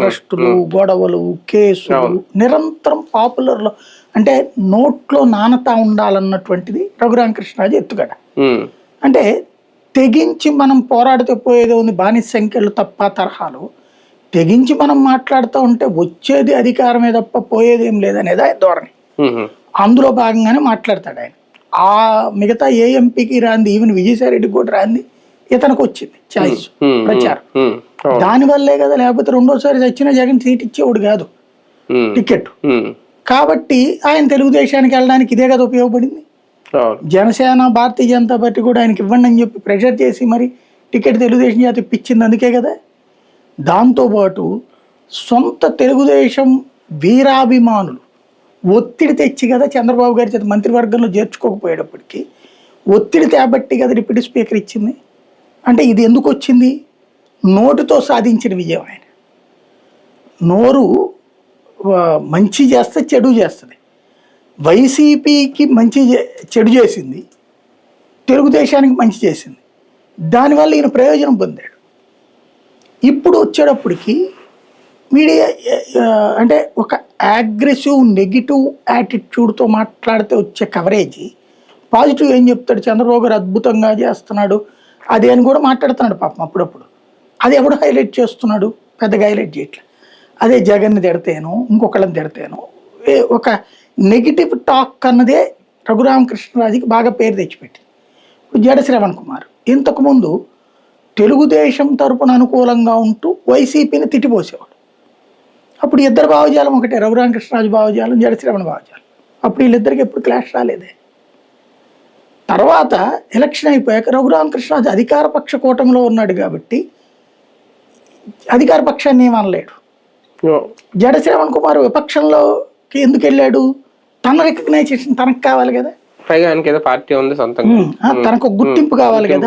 అరెస్టులు, గొడవలు, కేసులు నిరంతరం పాపులర్లో అంటే నోట్లో నానతా ఉండాలన్నటువంటిది రఘురామకృష్ణరాజు ఎత్తుగడ. అంటే తెగించి మనం పోరాడితే పోయేది ఉంది బానిస సంఖ్యలు తప్ప తరహాలు, తెగించి మనం మాట్లాడుతూ ఉంటే వచ్చేది అధికారమే తప్ప పోయేది ఏం లేదనేది ఆయన ధోరణి. అందులో భాగంగానే మాట్లాడతాడు ఆయన. ఆ మిగతా ఏ ఎంపీకి రాంది, ఈవెన్ విజయసాయి రెడ్డికి కూడా రాంది ఇతనికి వచ్చింది చాయిస్ ప్రచారం. దానివల్లే కదా, లేకపోతే రెండోసారి వచ్చిన జగన్ సీట్ ఇచ్చేవాడు కాదు టికెట్. కాబట్టి ఆయన తెలుగుదేశానికి వెళ్ళడానికి ఇదే కదా ఉపయోగపడింది. జనసేన, భారతీయ జనతా పార్టీ కూడా ఆయనకి ఇవ్వండి అని చెప్పి ప్రెషర్ చేసి మరి టికెట్ తెలుగుదేశం చేత ఇప్పించింది అందుకే కదా. దాంతోపాటు సొంత తెలుగుదేశం వీరాభిమానులు ఒత్తిడి తెచ్చి కదా చంద్రబాబు గారి చేత మంత్రివర్గంలో చేర్చుకోకపోయేటప్పటికీ ఒత్తిడి తేబట్టి కదా డిప్యూటీ స్పీకర్ ఇచ్చింది. అంటే ఇది ఎందుకు వచ్చింది? నోటితో సాధించిన విజయం. ఆయన నోరు మంచి చేస్తే చెడు చేస్తుంది. వైసీపీకి మంచి చెడు చేసింది, తెలుగుదేశానికి మంచి చేసింది. దానివల్ల ఈయన ప్రయోజనం పొందాడు. ఇప్పుడు వచ్చేటప్పటికి మీడియా అంటే ఒక అగ్రెసివ్ నెగిటివ్ యాటిట్యూడ్తో మాట్లాడితే వచ్చే కవరేజ్, పాజిటివ్ ఏం చెప్తాడు, చంద్రబాబు గారు అద్భుతంగా చేస్తున్నాడు అది అని కూడా మాట్లాడుతున్నాడు పాపం అప్పుడప్పుడు. అది ఎవడు హైలైట్ చేస్తున్నాడు? పెద్దగా హైలైట్ చేయట్లేదు. అదే జగన్ని తిడతాను, ఇంకొకళ్ళని తిడతాను, ఒక నెగిటివ్ టాక్ అన్నదే రఘురామకృష్ణరాజుకి బాగా పేరు తెచ్చిపెట్టింది. ఇప్పుడు జడ శ్రవణ్ కుమార్ ఇంతకుముందు తెలుగుదేశం తరపున అనుకూలంగా ఉంటూ వైసీపీని తిట్టిపోసేవాడు. అప్పుడు ఇద్దరు భావజాలం ఒకటే, రఘురామకృష్ణరాజు భావజాలం, జడ శ్రవణ్ భావజాలం. అప్పుడు వీళ్ళిద్దరికి ఎప్పుడు క్లాష్ రాలేదే. తర్వాత ఎలక్షన్ అయిపోయాక రఘురామకృష్ణరాజు అధికార పక్ష కూటమిలో ఉన్నాడు కాబట్టి అధికార పక్షాన్ని ఏమనలేడు. జడ శ్రవణ్ కుమార్ విపక్షంలోకి ఎందుకు వెళ్ళాడు? తన రికగ్నైజేషన్ తనకు కావాలి కదా, పార్టీ ఉంది సొంతంగా, తనకు గుర్తింపు కావాలి కదా.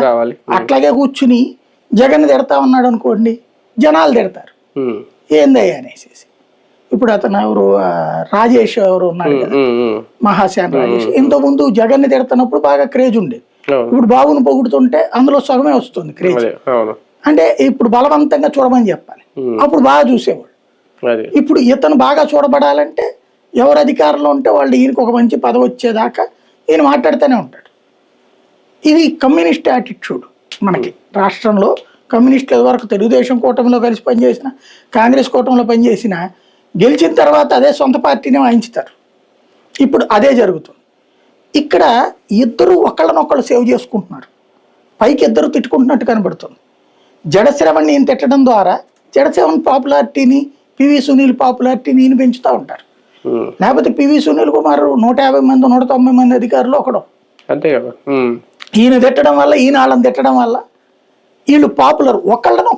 అట్లాగే కూర్చుని జగన్ తిడతా ఉన్నాడు అనుకోండి, జనాలు తిడతారు ఏందయ్యా అనేసి. ఇప్పుడు అతను ఎవరు, రాజేష్ ఎవరు ఉన్నాడు కదా, మహాసేన రాజేష్, ఇంతకుముందు జగన్ని తిడుతున్నప్పుడు బాగా క్రేజ్ ఉండేది. ఇప్పుడు బాబును పొగుడుతుంటే అందులో సగమే వస్తుంది క్రేజ్. అంటే ఇప్పుడు బలవంతంగా చూడమని చెప్పాలి, అప్పుడు బాగా చూసేవాడు. ఇప్పుడు ఇతను బాగా చూడబడాలంటే ఎవరు అధికారంలో ఉంటే వాళ్ళు ఈయనకు ఒక మంచి పదవి వచ్చేదాకా ఈయన మాట్లాడుతూనే ఉంటాడు. ఇది కమ్యూనిస్ట్ యాటిట్యూడ్. మనకి రాష్ట్రంలో కమ్యూనిస్టుల వరకు తెలుగుదేశం కూటమిలో కలిసి పనిచేసిన, కాంగ్రెస్ కూటమిలో పనిచేసిన, గెలిచిన తర్వాత అదే సొంత పార్టీని వాయించుతారు. ఇప్పుడు అదే జరుగుతుంది. ఇక్కడ ఇద్దరు ఒకళ్ళనొక్కళ్ళు సేవ్ చేసుకుంటున్నారు, పైకి ఇద్దరు తిట్టుకుంటున్నట్టు కనబడుతుంది. జడ శ్రవణ్ని ఈయన తిట్టడం ద్వారా జడ శ్రవణ్ పాపులారిటీని, పివి సునీల్ పాపులారిటీని ఈయన పెంచుతూ ఉంటారు. లేకపోతే పివి సునీల్ కుమార్ 150 మంది 190 మంది అధికారులు ఒకడు, అంతే కదా. ఈయన తిట్టడం వల్ల, ఈయన వాళ్ళని తిట్టడం వల్ల వీళ్ళు పాపులర్. ఒకళ్ళను